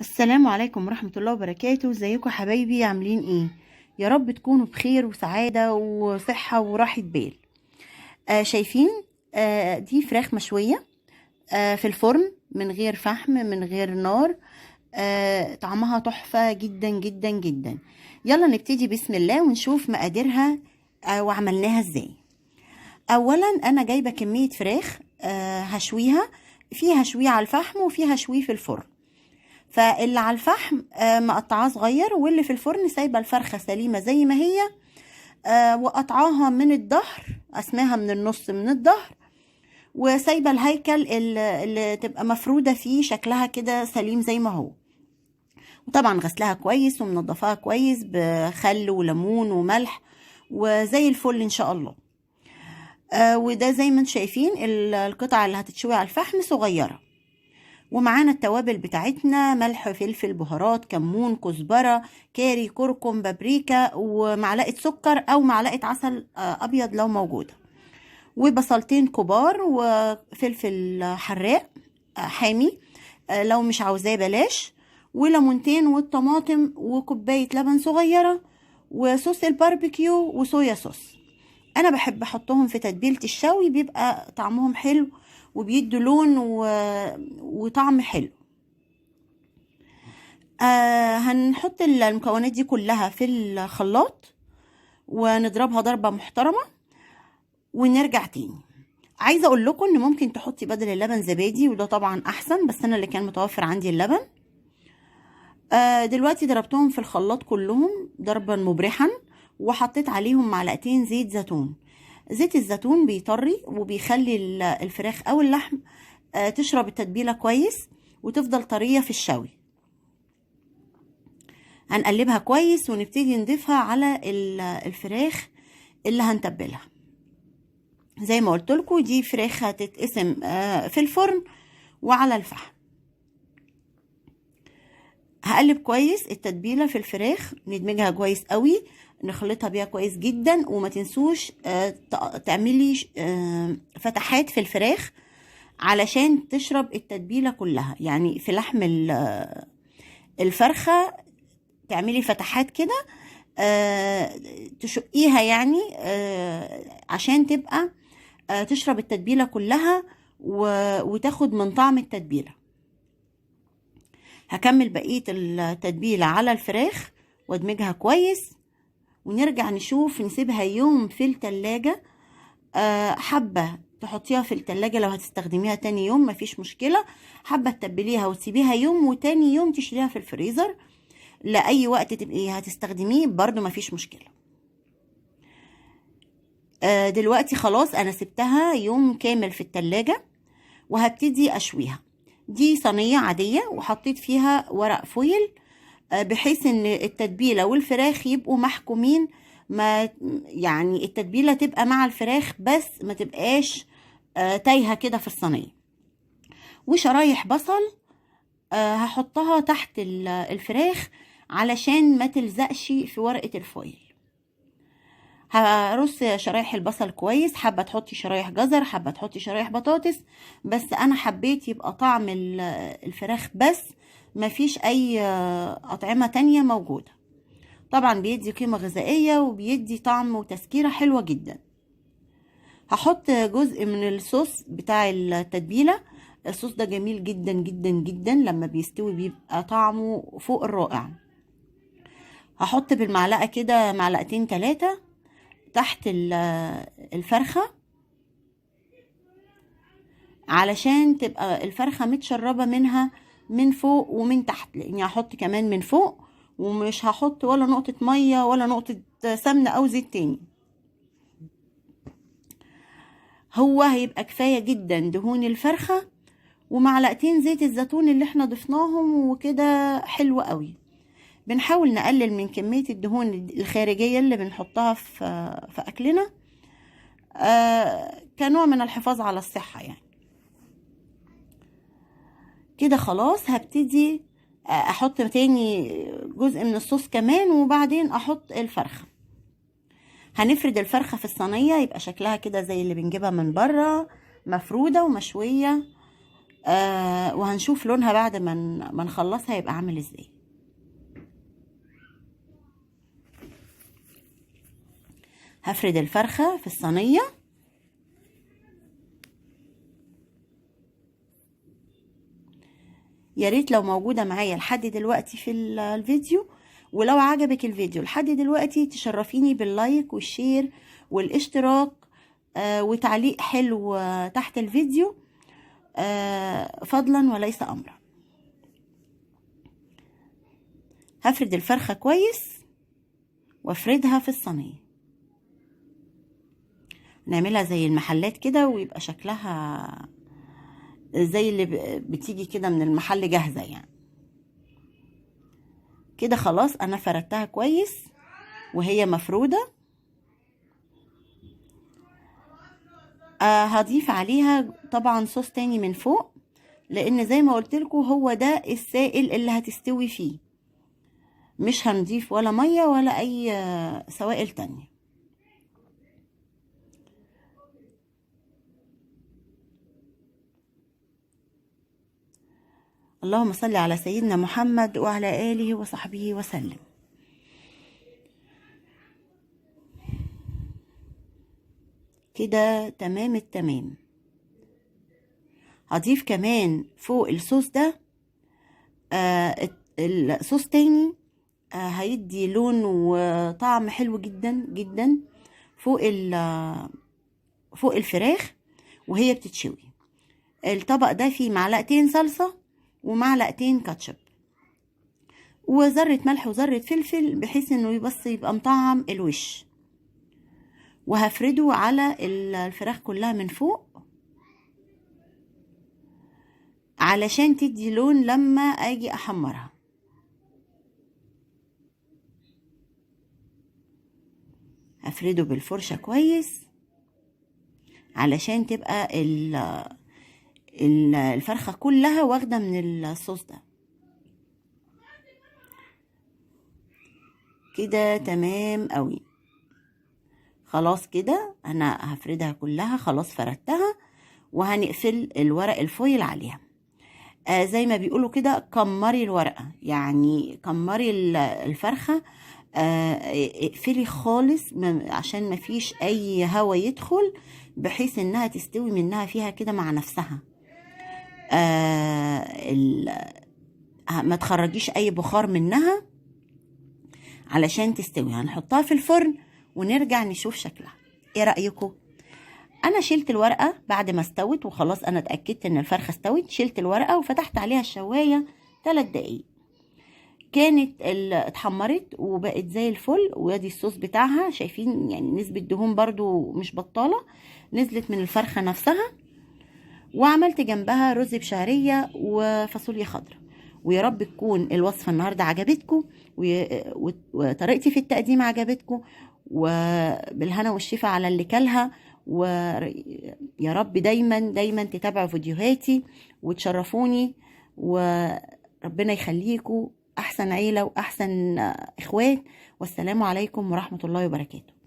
السلام عليكم ورحمة الله وبركاته. ازيكم حبايبي؟ عاملين ايه؟ يا رب تكونوا بخير وسعادة وصحة وراحة بال. شايفين؟ دي فراخ مشوية في الفرن من غير فحم من غير نار. طعمها تحفة جدا جدا جدا. يلا نبتدي بسم الله ونشوف مقاديرها وعملناها ازاي. اولا انا جايبة كمية فراخ هشويها، فيها شويه على الفحم وفيها شويه في الفرن. فاللي على الفحم مقطعاه صغير، واللي في الفرن سايبه الفرخه سليمه زي ما هي، وقطعاها من الظهر، اسماها من النص من الظهر، وسايبه الهيكل اللي تبقى مفروده فيه شكلها كده سليم زي ما هو. وطبعا غسلها كويس ومنضفاها كويس بخل وليمون وملح وزي الفل ان شاء الله. وده زي ما انتم شايفين القطع اللي هتتشوي على الفحم صغيره. ومعانا التوابل بتاعتنا: ملح، فلفل، بهارات، كمون، كزبرة، كاري، كركم، بابريكا، ومعلقة سكر أو معلقة عسل أبيض لو موجودة، وبصلتين كبار، وفلفل حراق حامي لو مش عاوزاه بلاش، وليمونتين، والطماطم، وكوباية لبن صغيرة، وصوص الباربيكيو، وصويا صوص. انا بحب احطهم في تتبيله الشوي، بيبقى طعمهم حلو وبيدوا لون وطعم حلو. هنحط المكونات دي كلها في الخلاط ونضربها ضربه محترمه ونرجع تاني. عايزه اقول لكم ان ممكن تحطي بدل اللبن زبادي، وده طبعا احسن، بس انا اللي كان متوفر عندي اللبن. دلوقتي ضربتهم في الخلاط كلهم ضربا مبرحا، وحطيت عليهم معلقتين زيت زيتون. زيت الزيتون بيطري وبيخلي الفراخ او اللحم تشرب التتبيله كويس وتفضل طريه في الشوي. هنقلبها كويس ونبتدي نضيفها على الفراخ اللي هنتبلها. زي ما قلت لكم دي فراخ هتتقسم في الفرن وعلى الفحم. هقلب كويس التتبيله في الفراخ، ندمجها كويس قوي، نخلطها بيها كويس جدا. وما تنسوش تعملي فتحات في الفراخ علشان تشرب التتبيله كلها. يعني في لحم الفرخه تعملي فتحات كده، تشقيها يعني عشان تبقى تشرب التتبيله كلها وتاخد من طعم التتبيله. هكمل بقيه التتبيله على الفراخ وادمجها كويس، ونرجع نشوف. نسيبها يوم في التلاجة. حبة تحطيها في التلاجة لو هتستخدميها تاني يوم مفيش مشكلة، حبة تتبليها وتسيبيها يوم وتاني يوم تشيليها في الفريزر لأي وقت تبقي هتستخدميه برضو مفيش مشكلة. دلوقتي خلاص أنا سبتها يوم كامل في التلاجة وهبتدي أشويها. دي صينية عادية وحطيت فيها ورق فويل بحيث ان التتبيله والفراخ يبقوا محكومين، ما يعني التتبيله تبقى مع الفراخ بس ما تبقاش تايهه كده في الصينيه. وشرايح بصل هحطها تحت الفراخ علشان ما تلزقش في ورقه الفويل. هرص شرايح البصل كويس، حابه تحطي شرايح جزر، حابه تحطي شرايح بطاطس، بس انا حبيت يبقى طعم الفراخ بس، مفيش اي اطعمه تانية موجوده. طبعا بيدي قيمه غذائيه وبيدي طعم وتسكيره حلوه جدا. هحط جزء من الصوص بتاع التتبيله. الصوص ده جميل جدا جدا جدا، لما بيستوي بيبقى طعمه فوق الرائع. هحط بالمعلقه كده معلقتين 3 تحت الفرخة علشان تبقى الفرخة متشربة منها من فوق ومن تحت، لاني هحط كمان من فوق، ومش هحط ولا نقطة مية ولا نقطة سمنة او زيت تاني. هو هيبقى كفاية جدا دهون الفرخة ومعلقتين زيت الزيتون اللي احنا ضفناهم، وكده حلو قوي. بنحاول نقلل من كمية الدهون الخارجية اللي بنحطها في أكلنا كنوع من الحفاظ على الصحة يعني. كده خلاص هبتدي أحط تاني جزء من الصوص كمان، وبعدين أحط الفرخة. هنفرد الفرخة في الصينية يبقى شكلها كده زي اللي بنجيبها من بره، مفرودة ومشوية وهنشوف لونها بعد ما نخلصها يبقى عامل ازاي. هفرد الفرخة في الصينية. يا ريت لو موجودة معايا لحد دلوقتي في الفيديو، ولو عجبك الفيديو لحد دلوقتي تشرفيني باللايك والشير والاشتراك وتعليق حلو تحت الفيديو، فضلا وليس امرا. هفرد الفرخة كويس وافردها في الصينية، نعملها زي المحلات كده ويبقى شكلها زي اللي بتيجي كده من المحل جاهزة يعني. كده خلاص انا فردتها كويس وهي مفرودة. هضيف عليها طبعا صوص تاني من فوق، لان زي ما قلت لكم هو ده السائل اللي هتستوي فيه، مش هنضيف ولا مية ولا اي سوائل تانية. اللهم صل على سيدنا محمد وعلى آله وصحبه وسلم. كده تمام التمام. هضيف كمان فوق الصوص ده الصوص تاني هيدي لون وطعم حلو جدا جدا فوق الفراخ وهي بتتشوي. الطبق ده فيه معلقتين صلصة ومعلقتين كاتشب وذرة ملح وذرة فلفل، بحيث انه بس يبقى مطعم الوش. وهفرده على الفراخ كلها من فوق علشان تدي لون لما اجي احمرها. هفرده بالفرشة كويس علشان تبقى الفرخة كلها واخدة من الصوص ده. كده تمام قوي. خلاص كده انا هفردها كلها، خلاص فردتها، وهنقفل الورق الفويل عليها. زي ما بيقولوا كده كمري الورقة، يعني كمري الفرخة، اقفلي خالص عشان مفيش اي هوا يدخل، بحيث انها تستوي منها فيها كده مع نفسها. ما تخرجيش اي بخار منها علشان تستوي. هنحطها في الفرن ونرجع نشوف شكلها. ايه رأيكم؟ انا شلت الورقة بعد ما استوت وخلاص، انا اتأكدت ان الفرخة استوت. شلت الورقة وفتحت عليها الشواية 3 دقايق، كانت اتحمرت وبقت زي الفل. وادي الصوص بتاعها، شايفين يعني نسبة دهون برضو مش بطالة نزلت من الفرخة نفسها. وعملت جنبها رز بشعرية وفاصوليا خضراء. ويا رب تكون الوصفة النهاردة عجبتكم وطريقتي في التقديم عجبتكم، وبالهنا والشفا على اللي كلها. ويا رب دايما دايما تتابعوا فيديوهاتي وتشرفوني، وربنا يخليكم احسن عيلة واحسن اخوات. والسلام عليكم ورحمة الله وبركاته.